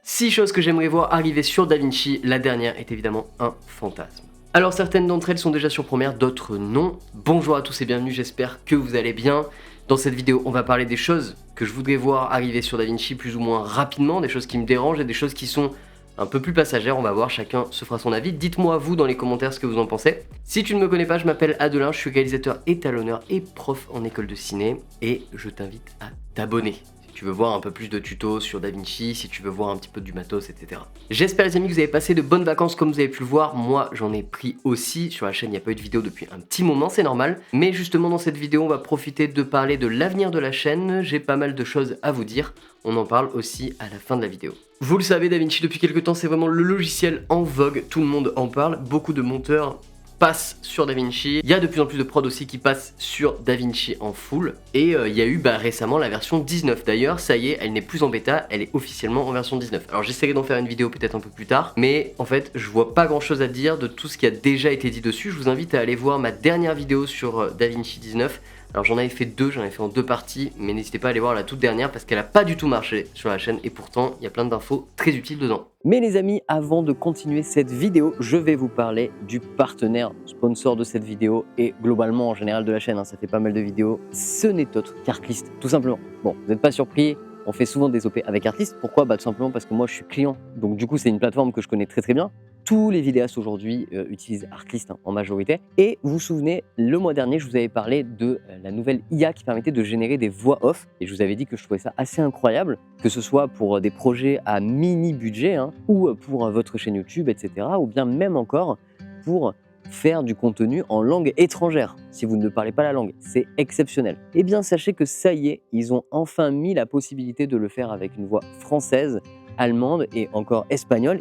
6 choses que j'aimerais voir arriver sur DaVinci, la dernière est évidemment un fantasme. Alors certaines d'entre elles sont déjà sur Premiere, d'autres non. Bonjour à tous et bienvenue, j'espère que vous allez bien. Dans cette vidéo, on va parler des choses que je voudrais voir arriver sur DaVinci plus ou moins rapidement, des choses qui me dérangent et des choses qui sont un peu plus passagères, on va voir, chacun se fera son avis. Dites-moi vous dans les commentaires ce que vous en pensez. Si tu ne me connais pas, je m'appelle Adelin, je suis réalisateur étalonneur et prof en école de ciné et je t'invite à t'abonner. Si tu veux voir un peu plus de tutos sur DaVinci, si tu veux voir un petit peu du matos, etc. J'espère les amis que vous avez passé de bonnes vacances comme vous avez pu le voir. Moi j'en ai pris aussi, sur la chaîne il n'y a pas eu de vidéo depuis un petit moment, c'est normal. Mais justement dans cette vidéo on va profiter de parler de l'avenir de la chaîne, j'ai pas mal de choses à vous dire. On en parle aussi à la fin de la vidéo. Vous le savez, DaVinci depuis quelques temps c'est vraiment le logiciel en vogue, tout le monde en parle, beaucoup de monteurs passe sur DaVinci, il y a de plus en plus de prod aussi qui passent sur DaVinci en full et il y a eu récemment la version 19 d'ailleurs, ça y est, elle n'est plus en bêta, elle est officiellement en version 19. Alors j'essaierai d'en faire une vidéo peut-être un peu plus tard, mais en fait je vois pas grand chose à dire de tout ce qui a déjà été dit dessus. Je vous invite à aller voir ma dernière vidéo sur DaVinci 19. Alors j'en avais fait deux, j'en avais fait en deux parties, mais n'hésitez pas à aller voir la toute dernière parce qu'elle a pas du tout marché sur la chaîne et pourtant il y a plein d'infos très utiles dedans. Mais les amis, avant de continuer cette vidéo, je vais vous parler du partenaire sponsor de cette vidéo et globalement en général de la chaîne, ça fait pas mal de vidéos, ce n'est autre qu'Artlist, tout simplement. Bon, vous n'êtes pas surpris, on fait souvent des OP avec Artlist, pourquoi? Tout simplement parce que moi je suis client, donc du coup c'est une plateforme que je connais très bien. Tous les vidéastes aujourd'hui utilisent Artlist en majorité. Et vous vous souvenez, le mois dernier, je vous avais parlé de la nouvelle IA qui permettait de générer des voix off. Et je vous avais dit que je trouvais ça assez incroyable, que ce soit pour des projets à mini budget ou pour votre chaîne YouTube, etc. Ou bien même encore pour faire du contenu en langue étrangère, si vous ne parlez pas la langue. C'est exceptionnel. Eh bien, sachez que ça y est, ils ont enfin mis la possibilité de le faire avec une voix française, allemande et encore espagnole.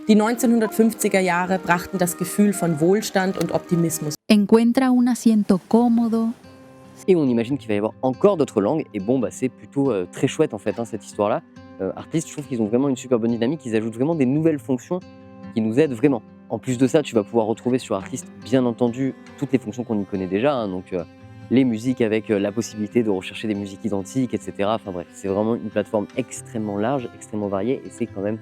Die 1950er Jahre brachten das Gefühl von Wohlstand und Optimismus. Encuentra un asiento cómodo. Et on imagine qu'il va y avoir encore d'autres langues. Et bon, c'est plutôt très chouette en fait, cette histoire-là. Artlist, je trouve qu'ils ont vraiment une super bonne dynamique. Ils ajoutent vraiment des nouvelles fonctions qui nous aident vraiment. En plus de ça, tu vas pouvoir retrouver sur Artlist, bien entendu, toutes les fonctions qu'on y connaît déjà. Donc les musiques avec la possibilité de rechercher des musiques identiques, etc. Enfin bref, c'est vraiment une plateforme extrêmement large, extrêmement variée. Et c'est quand même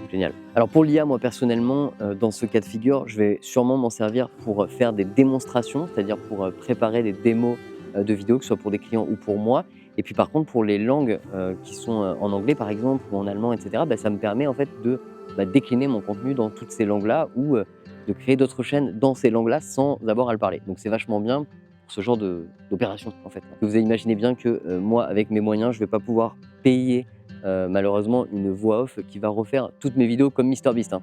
génial. Alors pour l'IA, moi personnellement, dans ce cas de figure, je vais sûrement m'en servir pour faire des démonstrations, c'est-à-dire pour préparer des démos de vidéos, que ce soit pour des clients ou pour moi. Et puis par contre, pour les langues qui sont en anglais par exemple, ou en allemand, etc., ça me permet en fait de décliner mon contenu dans toutes ces langues-là ou de créer d'autres chaînes dans ces langues-là sans avoir à le parler. Donc c'est vachement bien pour ce genre d'opération en fait. Vous imaginez bien que moi, avec mes moyens, je ne vais pas pouvoir payer malheureusement une voix off qui va refaire toutes mes vidéos comme MrBeast. Ça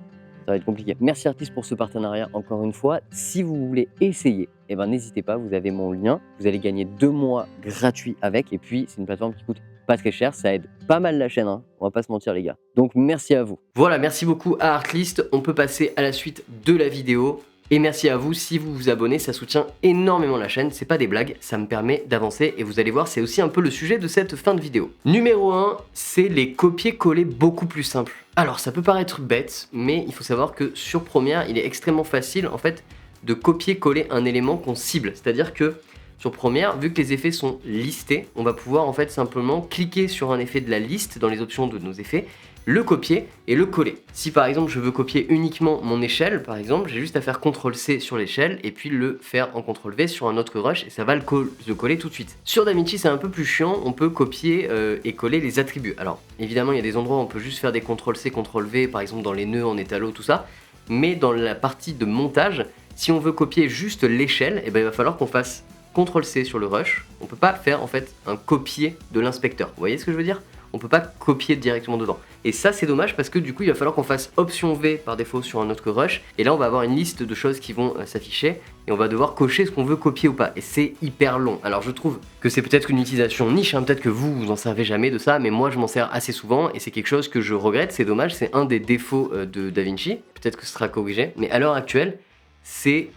va être compliqué. Merci Artlist pour ce partenariat encore une fois. Si vous voulez essayer, n'hésitez pas, vous avez mon lien. Vous allez gagner 2 mois gratuits avec. Et puis c'est une plateforme qui coûte pas très cher, ça aide pas mal la chaîne, on va pas se mentir les gars. Donc merci à vous. Voilà, merci beaucoup à Artlist. On peut passer à la suite de la vidéo. Et merci à vous si vous vous abonnez, ça soutient énormément la chaîne, c'est pas des blagues, ça me permet d'avancer et vous allez voir c'est aussi un peu le sujet de cette fin de vidéo. Numéro 1, c'est les copier-coller beaucoup plus simples. Alors ça peut paraître bête, mais il faut savoir que sur Premiere, il est extrêmement facile en fait de copier-coller un élément qu'on cible. C'est-à-dire que sur Premiere, vu que les effets sont listés, on va pouvoir en fait simplement cliquer sur un effet de la liste dans les options de nos effets, le copier et le coller. Si par exemple je veux copier uniquement mon échelle, par exemple, j'ai juste à faire CTRL-C sur l'échelle et puis le faire en CTRL-V sur un autre rush et ça va le coller tout de suite. Sur DaVinci c'est un peu plus chiant, on peut copier et coller les attributs. Alors évidemment il y a des endroits où on peut juste faire des CTRL-C, CTRL-V, par exemple dans les nœuds en étalo, tout ça, mais dans la partie de montage, si on veut copier juste l'échelle, il va falloir qu'on fasse CTRL-C sur le rush, on peut pas faire en fait un copier de l'inspecteur. Vous voyez ce que je veux dire? On peut pas copier directement dedans. Et ça c'est dommage parce que du coup il va falloir qu'on fasse Option V par défaut sur un autre rush. Et là on va avoir une liste de choses qui vont s'afficher et on va devoir cocher ce qu'on veut copier ou pas. Et c'est hyper long. Alors je trouve que c'est peut-être une utilisation niche, peut-être que vous en servez jamais de ça, mais moi je m'en sers assez souvent et c'est quelque chose que je regrette, c'est dommage, c'est un des défauts de DaVinci. Peut-être que ce sera corrigé, mais à l'heure actuelle c'est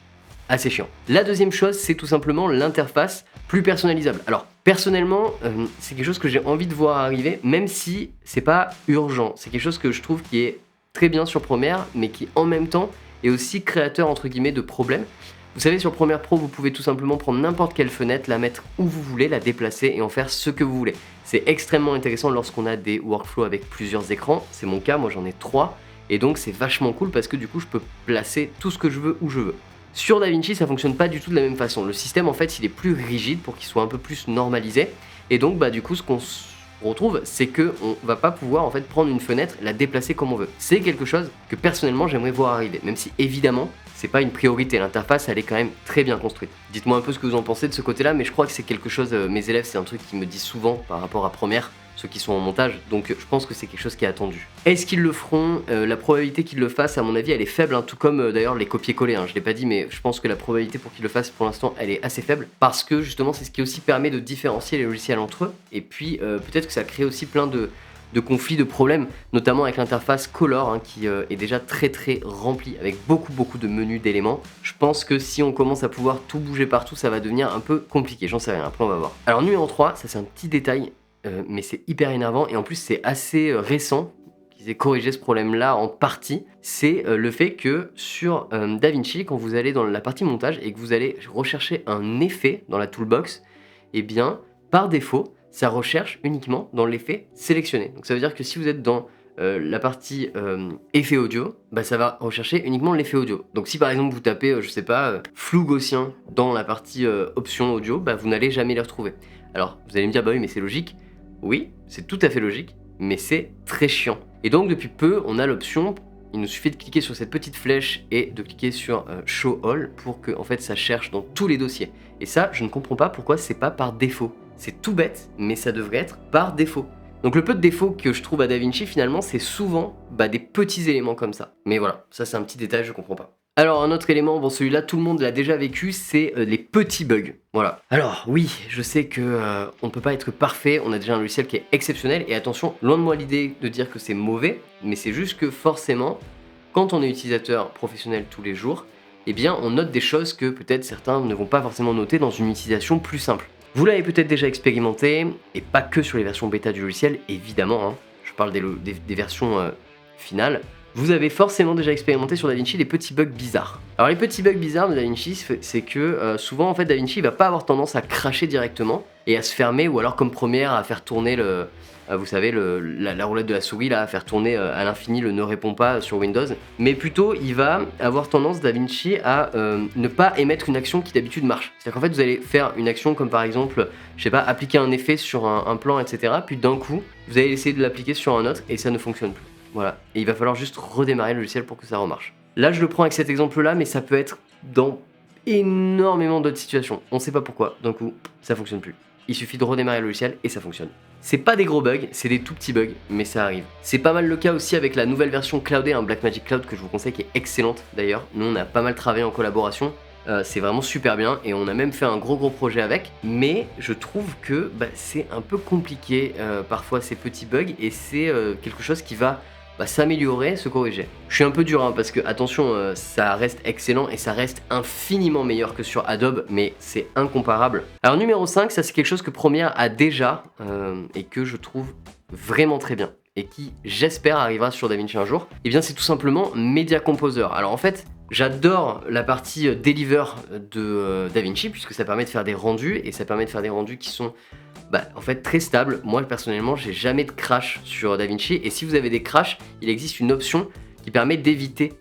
assez chiant. La deuxième chose, c'est tout simplement l'interface plus personnalisable. Alors, personnellement, c'est quelque chose que j'ai envie de voir arriver, même si c'est pas urgent. C'est quelque chose que je trouve qui est très bien sur Premiere, mais qui en même temps est aussi créateur entre guillemets de problèmes. Vous savez, sur Premiere Pro, vous pouvez tout simplement prendre n'importe quelle fenêtre, la mettre où vous voulez, la déplacer et en faire ce que vous voulez. C'est extrêmement intéressant lorsqu'on a des workflows avec plusieurs écrans. C'est mon cas, moi j'en ai 3. Et donc c'est vachement cool parce que du coup je peux placer tout ce que je veux où je veux. Sur DaVinci, ça fonctionne pas du tout de la même façon. Le système en fait il est plus rigide pour qu'il soit un peu plus normalisé. Et donc du coup ce qu'on retrouve, c'est que on va pas pouvoir en fait prendre une fenêtre, la déplacer comme on veut. C'est quelque chose que personnellement j'aimerais voir arriver, même si évidemment c'est pas une priorité. L'interface elle est quand même très bien construite. Dites-moi un peu ce que vous en pensez de ce côté-là, mais je crois que c'est quelque chose. Mes élèves, c'est un truc qu'ils me disent souvent par rapport à Premiere, ceux qui sont en montage, donc je pense que c'est quelque chose qui est attendu. Est-ce qu'ils le feront? La probabilité qu'ils le fassent, à mon avis, elle est faible, hein, tout comme d'ailleurs les copier-coller, hein, je l'ai pas dit, mais je pense que la probabilité pour qu'ils le fassent pour l'instant, elle est assez faible, parce que justement c'est ce qui aussi permet de différencier les logiciels entre eux, et puis peut-être que ça crée aussi plein de conflits, de problèmes, notamment avec l'interface Color, hein, qui est déjà très remplie, avec beaucoup de menus d'éléments. Je pense que si on commence à pouvoir tout bouger partout, ça va devenir un peu compliqué, j'en sais rien, après on va voir. Alors numéro 3, ça c'est un petit détail, mais c'est hyper énervant et en plus c'est assez récent qu'ils aient corrigé ce problème-là en partie. C'est le fait que sur DaVinci, quand vous allez dans la partie montage et que vous allez rechercher un effet dans la toolbox, et bien par défaut, ça recherche uniquement dans l'effet sélectionné. Donc ça veut dire que si vous êtes dans la partie effet audio, ça va rechercher uniquement l'effet audio. Donc si par exemple vous tapez, je sais pas, flou gaussien dans la partie option audio, vous n'allez jamais les retrouver. Alors vous allez me dire, oui mais c'est logique. Oui, c'est tout à fait logique, mais c'est très chiant. Et donc depuis peu, on a l'option, il nous suffit de cliquer sur cette petite flèche et de cliquer sur Show All pour que en fait, ça cherche dans tous les dossiers. Et ça, je ne comprends pas pourquoi c'est pas par défaut. C'est tout bête, mais ça devrait être par défaut. Donc le peu de défauts que je trouve à DaVinci, finalement, c'est souvent des petits éléments comme ça. Mais voilà, ça c'est un petit détail, je comprends pas. Alors un autre élément, bon celui-là tout le monde l'a déjà vécu, c'est les petits bugs. Voilà. Alors oui, je sais que on ne peut pas être parfait, on a déjà un logiciel qui est exceptionnel et attention, loin de moi l'idée de dire que c'est mauvais, mais c'est juste que forcément, quand on est utilisateur professionnel tous les jours, eh bien on note des choses que peut-être certains ne vont pas forcément noter dans une utilisation plus simple. Vous l'avez peut-être déjà expérimenté, et pas que sur les versions bêta du logiciel, évidemment, hein. Je parle des versions finales. Vous avez forcément déjà expérimenté sur DaVinci des petits bugs bizarres. Alors les petits bugs bizarres de DaVinci, c'est que souvent en fait DaVinci va pas avoir tendance à cracher directement et à se fermer, ou alors comme Premiere à faire tourner vous savez la roulette de la souris là, à faire tourner à l'infini le ne répond pas sur Windows, mais plutôt il va avoir tendance DaVinci à ne pas émettre une action qui d'habitude marche. C'est-à-dire qu'en fait vous allez faire une action comme par exemple, je sais pas, appliquer un effet sur un plan, etc. Puis d'un coup vous allez essayer de l'appliquer sur un autre et ça ne fonctionne plus. Voilà, et il va falloir juste redémarrer le logiciel pour que ça remarche. Là, je le prends avec cet exemple-là, mais ça peut être dans énormément d'autres situations. On sait pas pourquoi, d'un coup, ça fonctionne plus. Il suffit de redémarrer le logiciel et ça fonctionne. C'est pas des gros bugs, c'est des tout petits bugs, mais ça arrive. C'est pas mal le cas aussi avec la nouvelle version cloudée, Blackmagic Cloud, que je vous conseille, qui est excellente d'ailleurs. Nous, on a pas mal travaillé en collaboration. C'est vraiment super bien et on a même fait un gros projet avec, mais je trouve que c'est un peu compliqué parfois ces petits bugs et c'est quelque chose qui va s'améliorer, se corriger. Je suis un peu dur parce que attention, ça reste excellent et ça reste infiniment meilleur que sur Adobe, mais c'est incomparable. Alors numéro 5, ça c'est quelque chose que Premiere a déjà et que je trouve vraiment très bien et qui j'espère arrivera sur DaVinci un jour. Et bien c'est tout simplement Media Composer. Alors en fait, j'adore la partie Deliver de DaVinci puisque ça permet de faire des rendus et ça permet de faire des rendus qui sont en fait très stables. Moi personnellement j'ai jamais de crash sur DaVinci et si vous avez des crashs, il existe une option qui permet d'éviter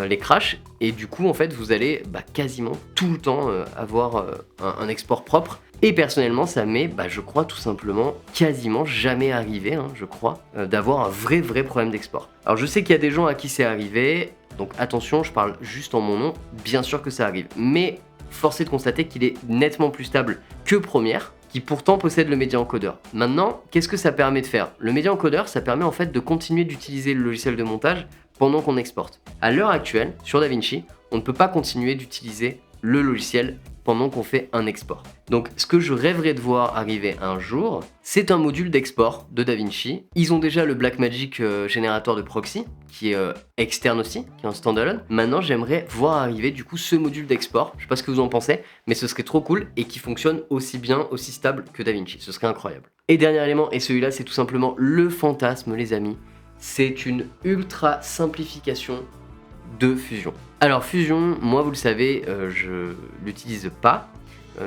les crashs et du coup en fait vous allez quasiment tout le temps avoir un export propre. Et personnellement, ça m'est, je crois tout simplement, quasiment jamais arrivé, je crois, d'avoir un vrai problème d'export. Alors je sais qu'il y a des gens à qui c'est arrivé, donc attention, je parle juste en mon nom, bien sûr que ça arrive. Mais force est de constater qu'il est nettement plus stable que Premiere, qui pourtant possède le Media Encoder. Maintenant, qu'est-ce que ça permet de faire? Le Media Encoder, ça permet en fait de continuer d'utiliser le logiciel de montage pendant qu'on exporte. À l'heure actuelle, sur DaVinci, on ne peut pas continuer d'utiliser le logiciel pendant qu'on fait un export. Donc ce que je rêverais de voir arriver un jour, c'est un module d'export de DaVinci. Ils ont déjà le Blackmagic générateur de proxy, qui est externe aussi, qui est en standalone. Maintenant j'aimerais voir arriver du coup ce module d'export, je sais pas ce que vous en pensez, mais ce serait trop cool et qui fonctionne aussi bien, aussi stable que DaVinci, ce serait incroyable. Et dernier élément, et celui-là c'est tout simplement le fantasme les amis, c'est une ultra simplification de Fusion. Alors Fusion, moi vous le savez, je l'utilise pas.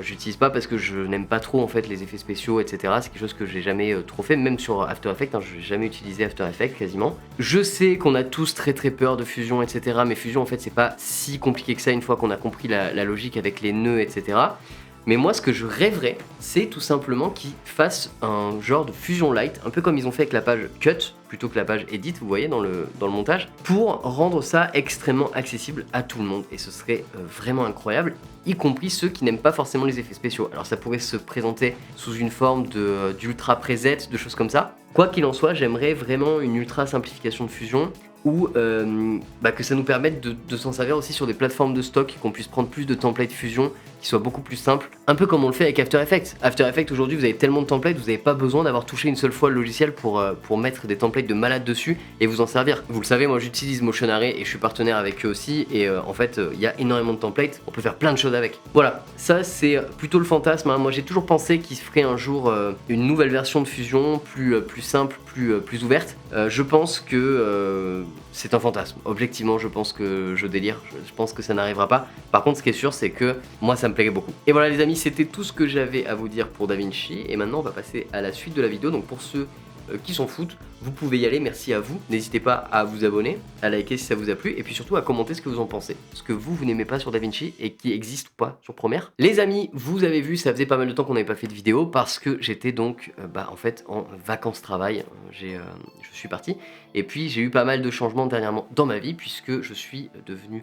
J'utilise pas parce que je n'aime pas trop en fait les effets spéciaux, etc. C'est quelque chose que j'ai jamais trop fait, même sur After Effects, je n'ai jamais utilisé After Effects quasiment. Je sais qu'on a tous très peur de Fusion, etc. Mais Fusion en fait c'est pas si compliqué que ça une fois qu'on a compris la logique avec les nœuds, etc. Mais moi ce que je rêverais, c'est tout simplement qu'ils fassent un genre de Fusion Lite, un peu comme ils ont fait avec la page Cut, plutôt que la page Edit, vous voyez dans le montage, pour rendre ça extrêmement accessible à tout le monde. Et ce serait vraiment incroyable, y compris ceux qui n'aiment pas forcément les effets spéciaux. Alors ça pourrait se présenter sous une forme d'ultra preset, de choses comme ça. Quoi qu'il en soit, j'aimerais vraiment une ultra simplification de Fusion, ou que ça nous permette de s'en servir aussi sur des plateformes de stock, qu'on puisse prendre plus de templates Fusion, qui soient beaucoup plus simples, un peu comme on le fait avec After Effects. After Effects aujourd'hui vous avez tellement de templates, vous n'avez pas besoin d'avoir touché une seule fois le logiciel pour mettre des templates de malade dessus et vous en servir. Vous le savez, moi j'utilise Motion Array et je suis partenaire avec eux aussi, et en fait il y a énormément de templates, on peut faire plein de choses avec. Voilà, ça c'est plutôt le fantasme, hein. Moi j'ai toujours pensé qu'il se ferait un jour une nouvelle version de Fusion, plus simple, plus ouverte. Je pense que c'est un fantasme. Objectivement, je pense que je délire. Je pense que ça n'arrivera pas. Par contre, ce qui est sûr, c'est que moi, ça me plairait beaucoup. Et voilà, les amis, c'était tout ce que j'avais à vous dire pour DaVinci. Et maintenant, on va passer à la suite de la vidéo. Donc, pour ceux qui s'en foutent, vous pouvez y aller. Merci à vous. N'hésitez pas à vous abonner, à liker si ça vous a plu, et puis surtout à commenter ce que vous en pensez. Ce que vous n'aimez pas sur DaVinci et qui existe ou pas sur Premiere. Les amis, vous avez vu, ça faisait pas mal de temps qu'on n'avait pas fait de vidéo parce que j'étais donc en fait en vacances travail. Je suis parti. Et puis j'ai eu pas mal de changements dernièrement dans ma vie puisque je suis devenu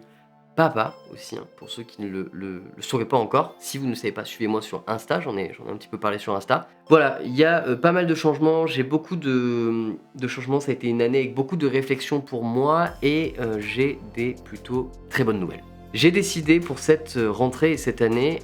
papa aussi, hein, pour ceux qui ne le sauraient pas encore. Si vous ne le savez pas, suivez-moi sur Insta, j'en ai un petit peu parlé sur Insta. Voilà, il y a pas mal de changements, j'ai beaucoup de changements, ça a été une année avec beaucoup de réflexion pour moi, et j'ai des plutôt très bonnes nouvelles. J'ai décidé pour cette rentrée et cette année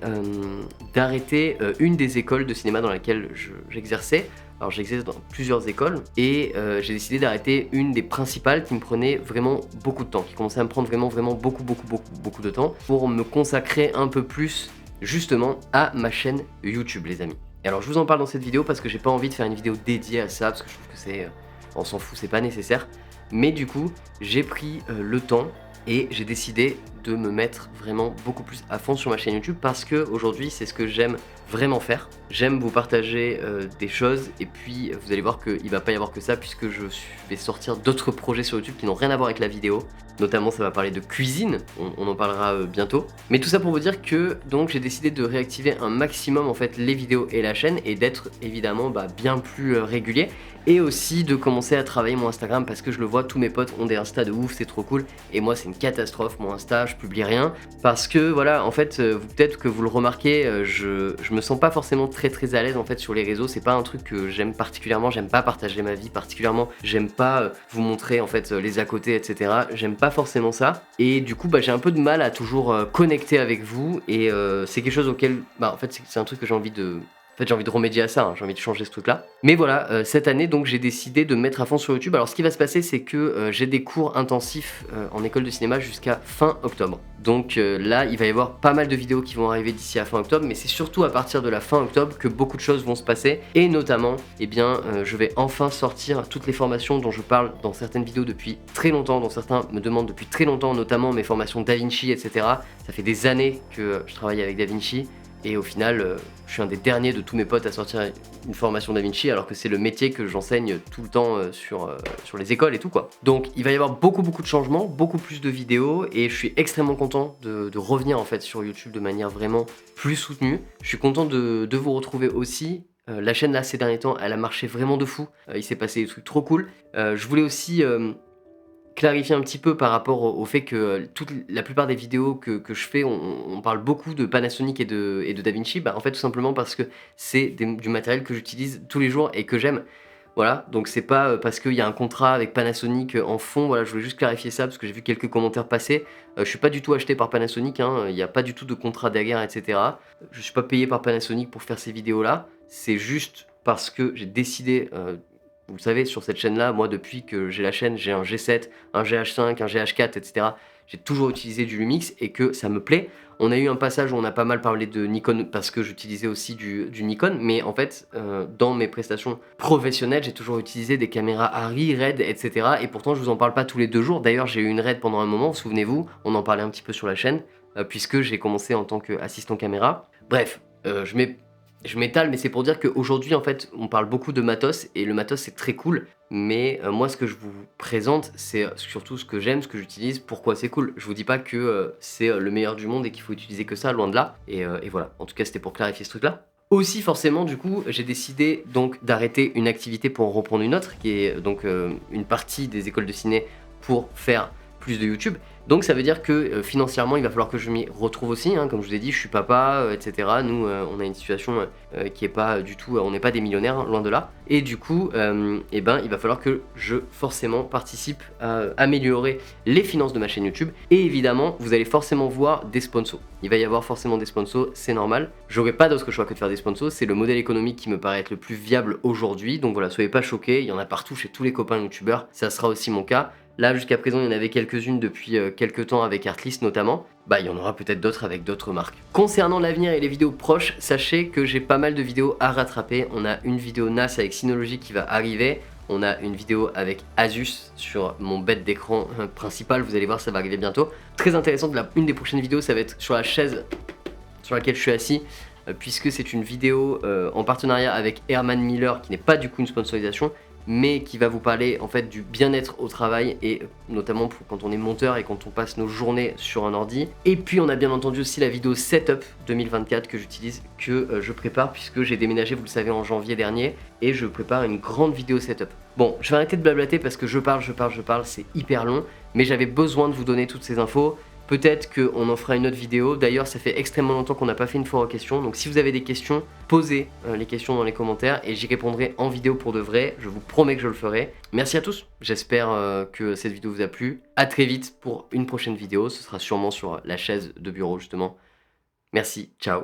d'arrêter une des écoles de cinéma dans laquelle j'exerçais. Alors j'exerce dans plusieurs écoles et j'ai décidé d'arrêter une des principales qui me prenait vraiment beaucoup de temps, qui commençait à me prendre vraiment beaucoup de temps, pour me consacrer un peu plus justement à ma chaîne YouTube, les amis. Et alors je vous en parle dans cette vidéo parce que j'ai pas envie de faire une vidéo dédiée à ça, parce que je trouve que c'est... on s'en fout, c'est pas nécessaire. Mais du coup, j'ai pris le temps et j'ai décidé de me mettre vraiment beaucoup plus à fond sur ma chaîne YouTube parce que aujourd'hui c'est ce que j'aime vraiment faire. J'aime vous partager des choses, et puis vous allez voir qu'il va pas y avoir que ça puisque je vais sortir d'autres projets sur YouTube qui n'ont rien à voir avec la vidéo. Notamment ça va parler de cuisine, on en parlera bientôt. Mais tout ça pour vous dire que donc j'ai décidé de réactiver un maximum en fait les vidéos et la chaîne, et d'être évidemment bien plus régulier, et aussi de commencer à travailler mon Instagram parce que je le vois, tous mes potes ont des Insta de ouf, c'est trop cool, et moi c'est une catastrophe mon Insta, je publie rien parce que voilà, en fait peut-être que vous le remarquez, je me sens pas forcément très à l'aise en fait sur les réseaux. C'est pas un truc que j'aime particulièrement, j'aime pas partager ma vie particulièrement, j'aime pas vous montrer en fait les à côté, etc. J'aime pas forcément ça, et du coup j'ai un peu de mal à toujours connecter avec vous, et c'est quelque chose auquel en fait c'est un truc que j'ai envie de... En fait, j'ai envie de remédier à ça, hein, j'ai envie de changer ce truc-là. Mais voilà, cette année, donc, j'ai décidé de me mettre à fond sur YouTube. Alors, ce qui va se passer, c'est que j'ai des cours intensifs en école de cinéma jusqu'à fin octobre. Donc là, il va y avoir pas mal de vidéos qui vont arriver d'ici à fin octobre, mais c'est surtout à partir de la fin octobre que beaucoup de choses vont se passer. Et notamment, je vais enfin sortir toutes les formations dont je parle dans certaines vidéos depuis très longtemps, dont certains me demandent depuis très longtemps, notamment mes formations DaVinci, etc. Ça fait des années que je travaille avec DaVinci. Et au final, je suis un des derniers de tous mes potes à sortir une formation DaVinci, alors que c'est le métier que j'enseigne tout le temps sur les écoles et tout quoi. Donc il va y avoir beaucoup de changements, beaucoup plus de vidéos, et je suis extrêmement content de revenir en fait sur YouTube de manière vraiment plus soutenue. Je suis content de vous retrouver aussi. La chaîne là ces derniers temps, elle a marché vraiment de fou. Il s'est passé des trucs trop cool. Je voulais aussi... clarifier un petit peu par rapport au fait que la plupart des vidéos que je fais, on parle beaucoup de Panasonic et de DaVinci, en fait tout simplement parce que c'est du matériel que j'utilise tous les jours et que j'aime. Voilà, donc c'est pas parce qu'il y a un contrat avec Panasonic en fond, voilà, je voulais juste clarifier ça parce que j'ai vu quelques commentaires passer. Je suis pas du tout acheté par Panasonic, hein, il n'y a pas du tout de contrat derrière, etc. Je suis pas payé par Panasonic pour faire ces vidéos là, c'est juste parce que j'ai décidé Vous le savez, sur cette chaîne-là, moi depuis que j'ai la chaîne, j'ai un G7, un GH5, un GH4, etc. J'ai toujours utilisé du Lumix et que ça me plaît. On a eu un passage où on a pas mal parlé de Nikon parce que j'utilisais aussi du Nikon, mais en fait, dans mes prestations professionnelles, j'ai toujours utilisé des caméras Arri, Red, etc. Et pourtant, je vous en parle pas tous les 2 jours. D'ailleurs, j'ai eu une Red pendant un moment, souvenez-vous, on en parlait un petit peu sur la chaîne, puisque j'ai commencé en tant qu'assistant caméra. Bref, je m'étale, mais c'est pour dire qu'aujourd'hui, en fait, on parle beaucoup de matos, et le matos, c'est très cool, mais moi, ce que je vous présente, c'est surtout ce que j'aime, ce que j'utilise, pourquoi c'est cool. Je vous dis pas que c'est le meilleur du monde et qu'il faut utiliser que ça, loin de là, et voilà. En tout cas, c'était pour clarifier ce truc-là. Aussi, forcément, du coup, j'ai décidé donc d'arrêter une activité pour en reprendre une autre, qui est donc une partie des écoles de ciné pour faire plus de YouTube. Donc ça veut dire que financièrement il va falloir que je m'y retrouve aussi, hein. Comme je vous ai dit, je suis papa, etc. Nous on a une situation qui est pas du tout, on n'est pas des millionnaires, hein, loin de là. Et du coup, eh ben, il va falloir que je forcément participe à améliorer les finances de ma chaîne YouTube. Et évidemment, vous allez forcément voir des sponsors. Il va y avoir forcément des sponsors, c'est normal. J'aurai pas d'autre choix que de faire des sponsors, c'est le modèle économique qui me paraît être le plus viable aujourd'hui. Donc voilà, soyez pas choqués, il y en a partout chez tous les copains youtubeurs, ça sera aussi mon cas. Là, jusqu'à présent, il y en avait quelques-unes depuis quelques temps avec Artlist notamment. Bah, il y en aura peut-être d'autres avec d'autres marques. Concernant l'avenir et les vidéos proches, sachez que j'ai pas mal de vidéos à rattraper. On a une vidéo NAS avec Synology qui va arriver. On a une vidéo avec Asus sur mon bête d'écran principal. Vous allez voir, ça va arriver bientôt. Très intéressante, une des prochaines vidéos, ça va être sur la chaise sur laquelle je suis assis. Puisque c'est une vidéo en partenariat avec Herman Miller, qui n'est pas du coup une sponsorisation, mais qui va vous parler en fait du bien-être au travail, et notamment pour quand on est monteur et quand on passe nos journées sur un ordi. Et puis on a bien entendu aussi la vidéo Setup 2024 que j'utilise, que je prépare, puisque j'ai déménagé, vous le savez, en janvier dernier, et je prépare une grande vidéo Setup. Bon, je vais arrêter de blablater parce que je parle, c'est hyper long, mais j'avais besoin de vous donner toutes ces infos. Peut-être qu'on en fera une autre vidéo. D'ailleurs, ça fait extrêmement longtemps qu'on n'a pas fait une foire aux questions. Donc si vous avez des questions, posez les questions dans les commentaires et j'y répondrai en vidéo pour de vrai. Je vous promets que je le ferai. Merci à tous. J'espère que cette vidéo vous a plu. À très vite pour une prochaine vidéo. Ce sera sûrement sur la chaise de bureau justement. Merci. Ciao.